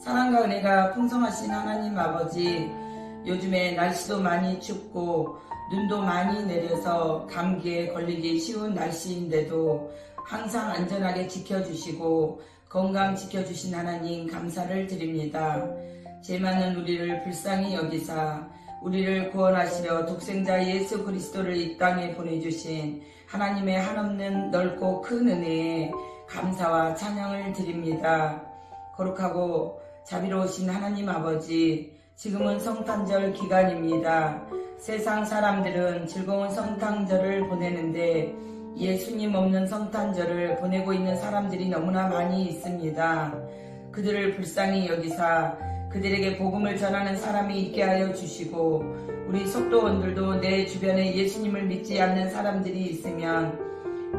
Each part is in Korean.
사랑과 은혜가 풍성하신 하나님 아버지, 요즘에 날씨도 많이 춥고 눈도 많이 내려서 감기에 걸리기 쉬운 날씨인데도 항상 안전하게 지켜주시고 건강 지켜주신 하나님 감사를 드립니다. 죄 많은 우리를 불쌍히 여기사 우리를 구원하시려 독생자 예수 그리스도를 이 땅에 보내주신 하나님의 한없는 넓고 큰 은혜에 감사와 찬양을 드립니다. 거룩하고 자비로우신 하나님 아버지, 지금은 성탄절 기간입니다. 세상 사람들은 즐거운 성탄절을 보내는데 예수님 없는 성탄절을 보내고 있는 사람들이 너무나 많이 있습니다. 그들을 불쌍히 여기사 그들에게 복음을 전하는 사람이 있게 하여 주시고, 우리 속도원들도 내 주변에 예수님을 믿지 않는 사람들이 있으면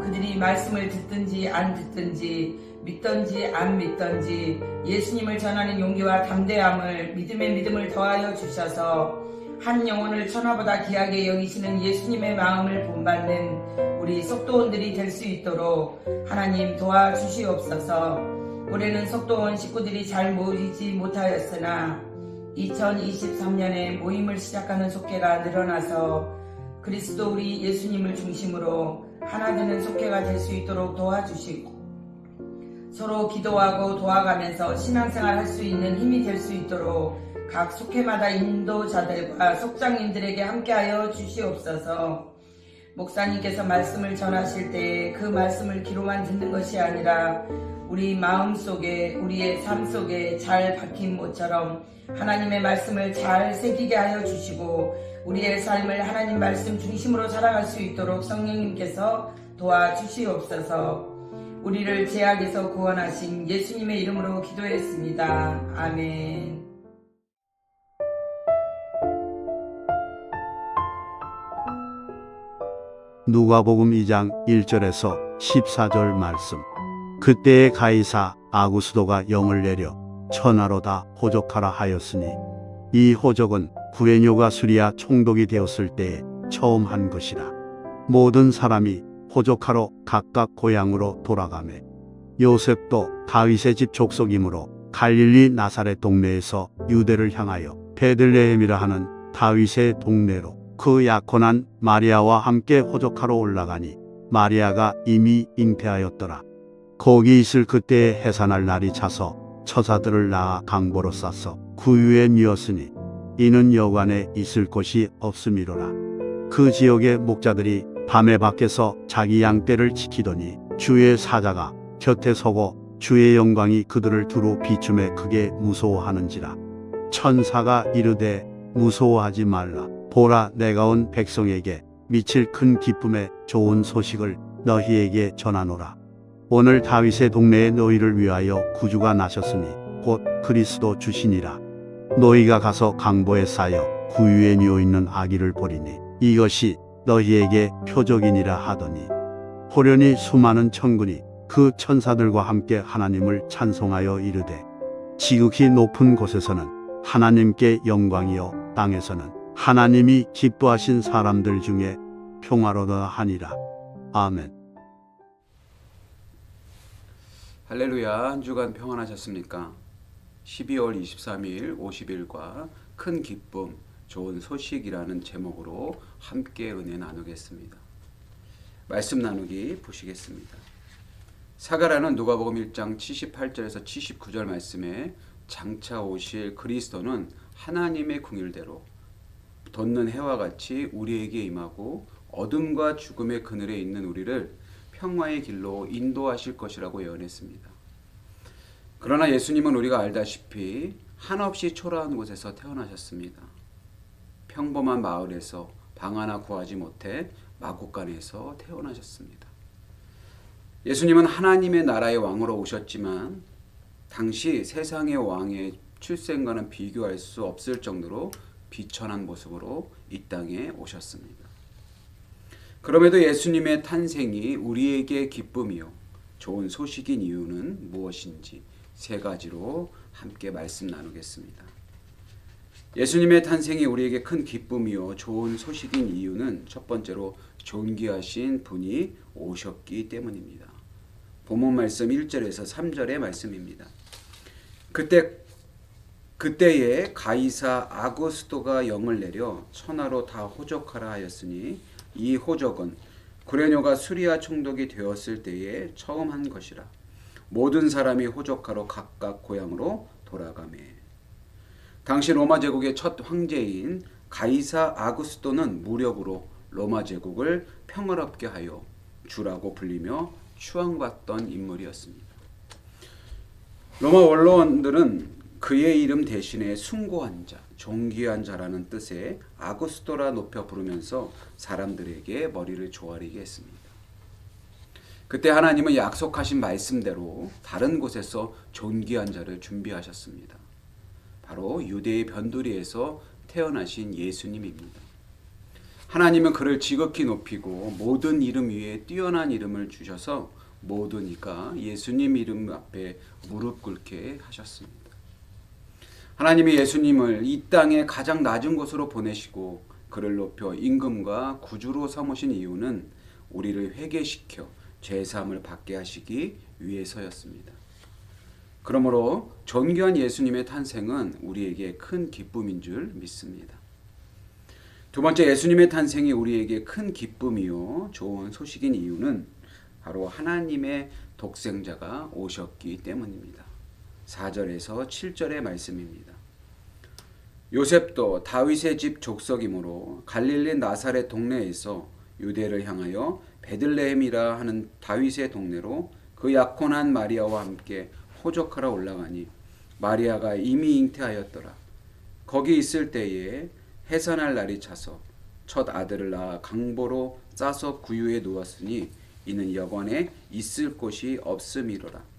그들이 말씀을 듣든지 안 듣든지 믿든지 안 믿든지 예수님을 전하는 용기와 담대함을 믿음의 믿음을 더하여 주셔서 한 영혼을 천하보다 귀하게 여기시는 예수님의 마음을 본받는 우리 속도원들이 될 수 있도록 하나님 도와주시옵소서. 올해는 속도원 식구들이 잘 모이지 못하였으나 2023년에 모임을 시작하는 속회가 늘어나서 그리스도 우리 예수님을 중심으로 하나 되는 속회가 될 수 있도록 도와주시고, 서로 기도하고 도와가면서 신앙생활 할 수 있는 힘이 될 수 있도록 각 속회마다 인도자들과 속장님들에게 함께하여 주시옵소서. 목사님께서 말씀을 전하실 때 그 말씀을 귀로만 듣는 것이 아니라 우리 마음속에, 우리의 삶 속에 잘 박힌 모처럼 하나님의 말씀을 잘 새기게 하여 주시고 우리의 삶을 하나님 말씀 중심으로 살아갈 수 있도록 성령님께서 도와주시옵소서. 우리를 죄악에서 구원하신 예수님의 이름으로 기도했습니다. 아멘. 누가복음 2장 1절에서 14절 말씀. 그때에 가이사 아구스도가 영을 내려 천하로 다 호족하라 하였으니, 이 호족은 구레뇨가 수리아 총독이 되었을 때에 처음 한 것이라. 모든 사람이 호족하러 각각 고향으로 돌아가매, 요셉도 다윗의 집 족속이므로 갈릴리 나사렛 동네에서 유대를 향하여 베들레헴이라 하는 다윗의 동네로 그 약혼한 마리아와 함께 호족하러 올라가니, 마리아가 이미 잉태하였더라. 거기 있을 그때에 해산할 날이 차서 처자들을 낳아 강보로 쌌어 구유에 미었으니 이는 여관에 있을 곳이 없음이로라. 그 지역의 목자들이 밤에 밖에서 자기 양떼를 지키더니 주의 사자가 곁에 서고 주의 영광이 그들을 두루 비춤에 크게 무서워하는지라. 천사가 이르되 무서워하지 말라. 보라, 내가 온 백성에게 미칠 큰 기쁨의 좋은 소식을 너희에게 전하노라. 오늘 다윗의 동네에 너희를 위하여 구주가 나셨으니 곧 그리스도 주시니라. 너희가 가서 강보에 쌓여 구유에 누워 있는 아기를 보리니 이것이 너희에게 표적이니라 하더니, 호련히 수많은 천군이 그 천사들과 함께 하나님을 찬송하여 이르되, 지극히 높은 곳에서는 하나님께 영광이요, 땅에서는 하나님이 기뻐하신 사람들 중에 평화로다 하니라. 아멘. 할렐루야. 한 주간 평안하셨습니까? 12월 23일 50일과 큰 기쁨, 좋은 소식이라는 제목으로 함께 은혜 나누겠습니다. 말씀 나누기 보시겠습니다. 사가라는 누가복음 1장 78절에서 79절 말씀에 장차 오실 그리스도는 하나님의 궁일대로 돋는 해와 같이 우리에게 임하고 어둠과 죽음의 그늘에 있는 우리를 평화의 길로 인도하실 것이라고 예언했습니다. 그러나 예수님은 우리가 알다시피 한없이 초라한 곳에서 태어나셨습니다. 평범한 마을에서 방 하나 구하지 못해 마구간에서 태어나셨습니다. 예수님은 하나님의 나라의 왕으로 오셨지만 당시 세상의 왕의 출생과는 비교할 수 없을 정도로 비천한 모습으로 이 땅에 오셨습니다. 그럼에도 예수님의 탄생이 우리에게 기쁨이요 좋은 소식인 이유는 무엇인지 세 가지로 함께 말씀 나누겠습니다. 예수님의 탄생이 우리에게 큰 기쁨이요 좋은 소식인 이유는 첫 번째로 존귀하신 분이 오셨기 때문입니다. 본문 말씀 1절에서 3절의 말씀입니다. 그때 그때에 가이사 아구스도가 영을 내려 천하로 다 호적하라 하였으니 이 호적은 구레뇨가 수리아 총독이 되었을 때에 처음 한 것이라. 모든 사람이 호적하러 각각 고향으로 돌아가매. 당시 로마 제국의 첫 황제인 가이사 아구스도는 무력으로 로마 제국을 평화롭게 하여 주라고 불리며 추앙받던 인물이었습니다. 로마 원로원들은 그의 이름 대신에 숭고한 자, 존귀한 자라는 뜻의 아구스토라 높여 부르면서 사람들에게 머리를 조아리게 했습니다. 그때 하나님은 약속하신 말씀대로 다른 곳에서 존귀한 자를 준비하셨습니다. 바로 유대의 변두리에서 태어나신 예수님입니다. 하나님은 그를 지극히 높이고 모든 이름 위에 뛰어난 이름을 주셔서 모든 이가 예수님 이름 앞에 무릎 꿇게 하셨습니다. 하나님이 예수님을 이 땅의 가장 낮은 곳으로 보내시고 그를 높여 임금과 구주로 삼으신 이유는 우리를 회개시켜 죄사함을 받게 하시기 위해서였습니다. 그러므로 존귀한 예수님의 탄생은 우리에게 큰 기쁨인 줄 믿습니다. 두 번째, 예수님의 탄생이 우리에게 큰 기쁨이요 좋은 소식인 이유는 바로 하나님의 독생자가 오셨기 때문입니다. 4절에서 7절의 말씀입니다. 요셉도 다윗의 집 족속이므로 갈릴리 나사렛 동네에서 유대를 향하여 베들레헴이라 하는 다윗의 동네로 그 약혼한 마리아와 함께 호적하러 올라가니 마리아가 이미 잉태하였더라. 거기 있을 때에 해산할 날이 차서 첫 아들을 낳아 강보로 싸서 구유에 누웠으니 이는 여관에 있을 곳이 없음이로라.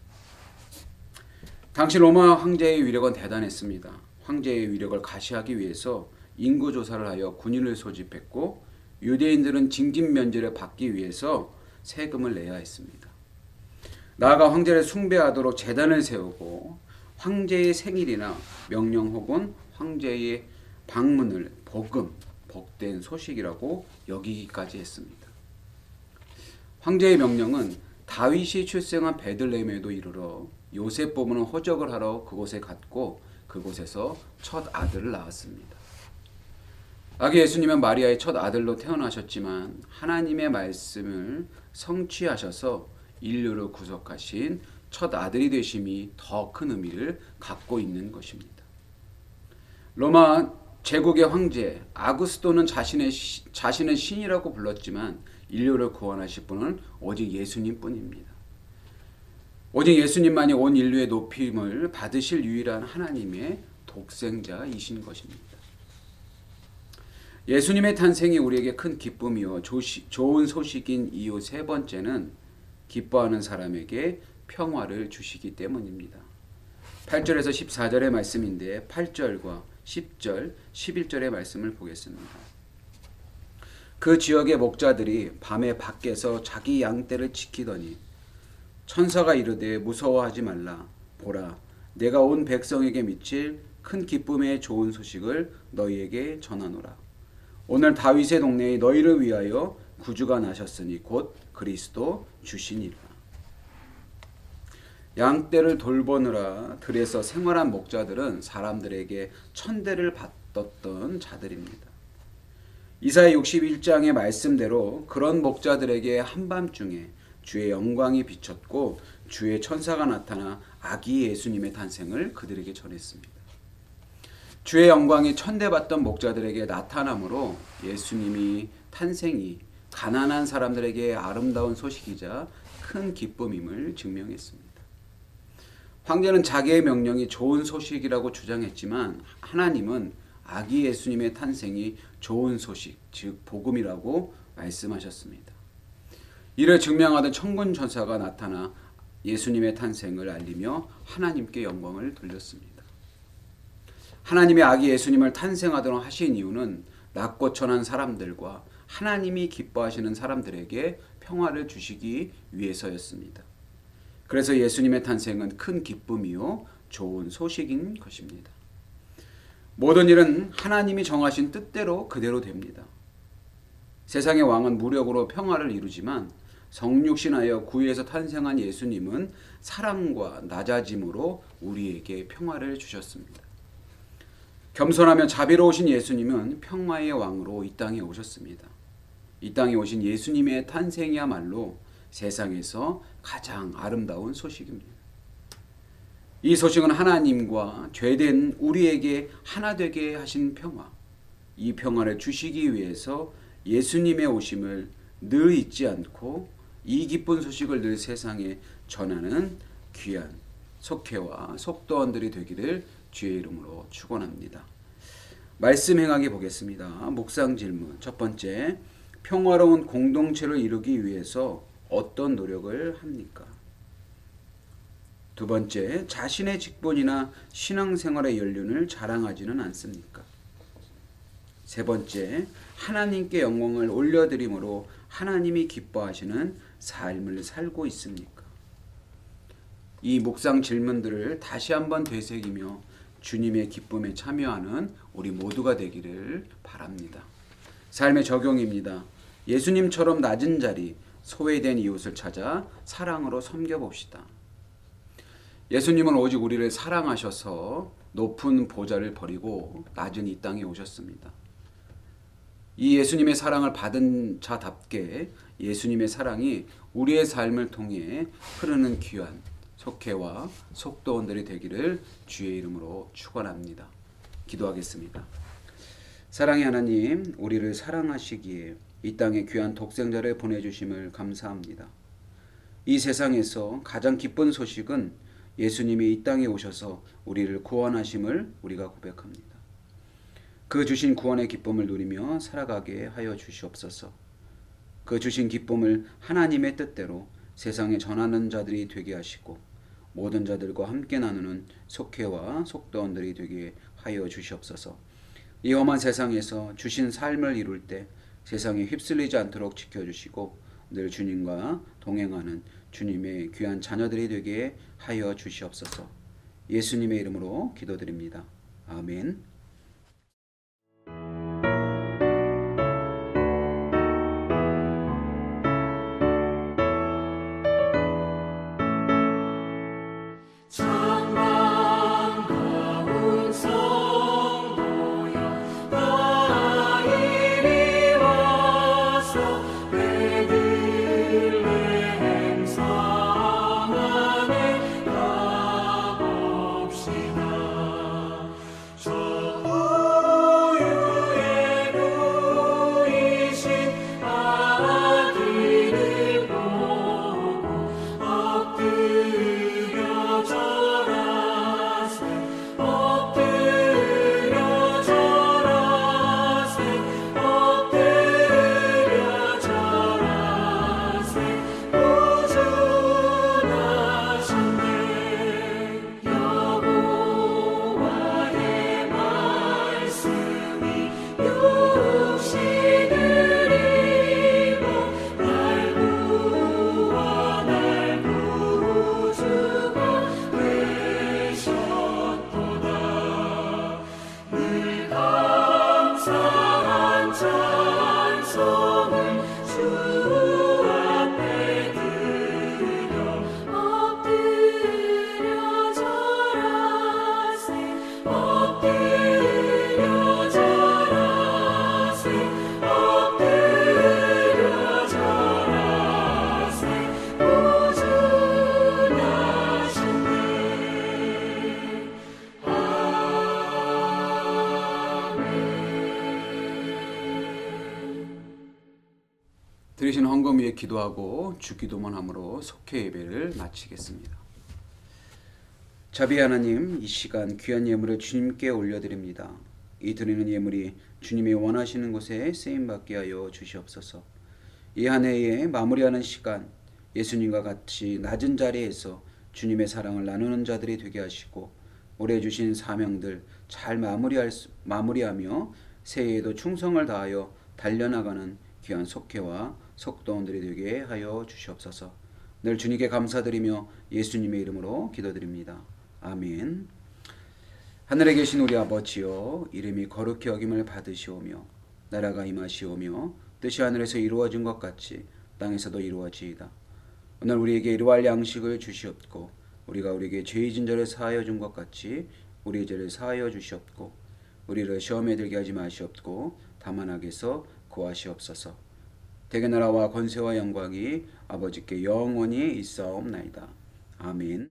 당시 로마 황제의 위력은 대단했습니다. 황제의 위력을 가시하기 위해서 인구조사를 하여 군인을 소집했고 유대인들은 징집면제를 받기 위해서 세금을 내야 했습니다. 나아가 황제를 숭배하도록 제단을 세우고 황제의 생일이나 명령 혹은 황제의 방문을 복된 소식이라고 여기기까지 했습니다. 황제의 명령은 다윗이 출생한 베들레헴에도 이르러 요셉 부부는 호적을 하러 그곳에 갔고 그곳에서 첫 아들을 낳았습니다. 아기 예수님은 마리아의 첫 아들로 태어나셨지만 하나님의 말씀을 성취하셔서 인류를 구속하신 첫 아들이 되심이 더 큰 의미를 갖고 있는 것입니다. 로마 제국의 황제 아구스도는 자신을 신이라고 불렀지만 인류를 구원하실 분은 오직 예수님뿐입니다. 오직 예수님만이 온 인류의 높임을 받으실 유일한 하나님의 독생자이신 것입니다. 예수님의 탄생이 우리에게 큰 기쁨이요 좋은 소식인 이유 세 번째는 기뻐하는 사람에게 평화를 주시기 때문입니다. 8절에서 14절의 말씀인데 8절과 10절, 11절의 말씀을 보겠습니다. 그 지역의 목자들이 밤에 밖에서 자기 양떼를 지키더니 천사가 이르되 무서워하지 말라. 보라, 내가 온 백성에게 미칠 큰 기쁨의 좋은 소식을 너희에게 전하노라. 오늘 다윗의 동네에 너희를 위하여 구주가 나셨으니 곧 그리스도 주시니라. 양떼를 돌보느라 들에서 생활한 목자들은 사람들에게 천대를 받았던 자들입니다. 이사야 61장의 말씀대로 그런 목자들에게 한밤중에 주의 영광이 비쳤고 주의 천사가 나타나 아기 예수님의 탄생을 그들에게 전했습니다. 주의 영광이 천대받던 목자들에게 나타남으로 예수님이 탄생이 가난한 사람들에게 아름다운 소식이자 큰 기쁨임을 증명했습니다. 황제는 자기의 명령이 좋은 소식이라고 주장했지만 하나님은 아기 예수님의 탄생이 좋은 소식, 즉 복음이라고 말씀하셨습니다. 이를 증명하던 천군 천사가 나타나 예수님의 탄생을 알리며 하나님께 영광을 돌렸습니다. 하나님이 아기 예수님을 탄생하도록 하신 이유는 낮고 천한 사람들과 하나님이 기뻐하시는 사람들에게 평화를 주시기 위해서였습니다. 그래서 예수님의 탄생은 큰 기쁨이요 좋은 소식인 것입니다. 모든 일은 하나님이 정하신 뜻대로 그대로 됩니다. 세상의 왕은 무력으로 평화를 이루지만 성육신하여 구유에서 탄생한 예수님은 사랑과 낮아짐으로 우리에게 평화를 주셨습니다. 겸손하며 자비로우신 예수님은 평화의 왕으로 이 땅에 오셨습니다. 이 땅에 오신 예수님의 탄생이야말로 세상에서 가장 아름다운 소식입니다. 이 소식은 하나님과 죄된 우리에게 하나 되게 하신 평화, 이 평화를 주시기 위해서 예수님의 오심을 늘 잊지 않고 이 기쁜 소식을 늘 세상에 전하는 귀한 속회와 속도원들이 되기를 주의 이름으로 축원합니다. 말씀 행하기 보겠습니다. 묵상 질문 첫 번째, 평화로운 공동체를 이루기 위해서 어떤 노력을 합니까? 두 번째, 자신의 직분이나 신앙생활의 연륜을 자랑하지는 않습니까? 세 번째, 하나님께 영광을 올려드림으로 하나님이 기뻐하시는 삶을 살고 있습니까? 이 묵상 질문들을 다시 한번 되새기며 주님의 기쁨에 참여하는 우리 모두가 되기를 바랍니다. 삶의 적용입니다. 예수님처럼 낮은 자리, 소외된 이웃을 찾아 사랑으로 섬겨봅시다. 예수님은 오직 우리를 사랑하셔서 높은 보좌를 버리고 낮은 이 땅에 오셨습니다. 이 예수님의 사랑을 받은 자답게 예수님의 사랑이 우리의 삶을 통해 흐르는 귀한 속회와 속도원들이 되기를 주의 이름으로 축원합니다. 기도하겠습니다. 사랑의 하나님, 우리를 사랑하시기에 이 땅에 귀한 독생자를 보내주심을 감사합니다. 이 세상에서 가장 기쁜 소식은 예수님이 이 땅에 오셔서 우리를 구원하심을 우리가 고백합니다. 그 주신 구원의 기쁨을 누리며 살아가게 하여 주시옵소서. 그 주신 기쁨을 하나님의 뜻대로 세상에 전하는 자들이 되게 하시고 모든 자들과 함께 나누는 속회와 속도원들이 되게 하여 주시옵소서. 이 험한 세상에서 주신 삶을 이룰 때 세상에 휩쓸리지 않도록 지켜주시고 늘 주님과 동행하는 주님의 귀한 자녀들이 되게 하여 주시옵소서. 예수님의 이름으로 기도드립니다. 아멘. 드리신 헌금 위에 기도하고 주기도만 함으로 속회 예배를 마치겠습니다. 자비 하나님, 이 시간 귀한 예물을 주님께 올려드립니다. 이 드리는 예물이 주님이 원하시는 곳에 쓰임받게 하여 주시옵소서. 이 한 해에 마무리하는 시간 예수님과 같이 낮은 자리에서 주님의 사랑을 나누는 자들이 되게 하시고 올해 주신 사명들 잘 마무리하며 새해에도 충성을 다하여 달려나가는 귀한 속회와 속도원들이 되게 하여 주시옵소서. 늘 주님께 감사드리며 예수님의 이름으로 기도드립니다. 아멘. 하늘에 계신 우리 아버지여, 이름이 거룩히 여김을 받으시오며 나라가 임하시오며 뜻이 하늘에서 이루어진 것 같이 땅에서도 이루어지이다. 오늘 우리에게 일용할 양식을 주시옵고 우리가 우리에게 죄 지은 자를 사하여 준 것 같이 우리의 죄를 사하여 주시옵고 우리를 시험에 들게 하지 마시옵고 다만 악에서 구하시옵소서. 대개 나라와 권세와 영광이 아버지께 영원히 있사옵나이다. 아멘.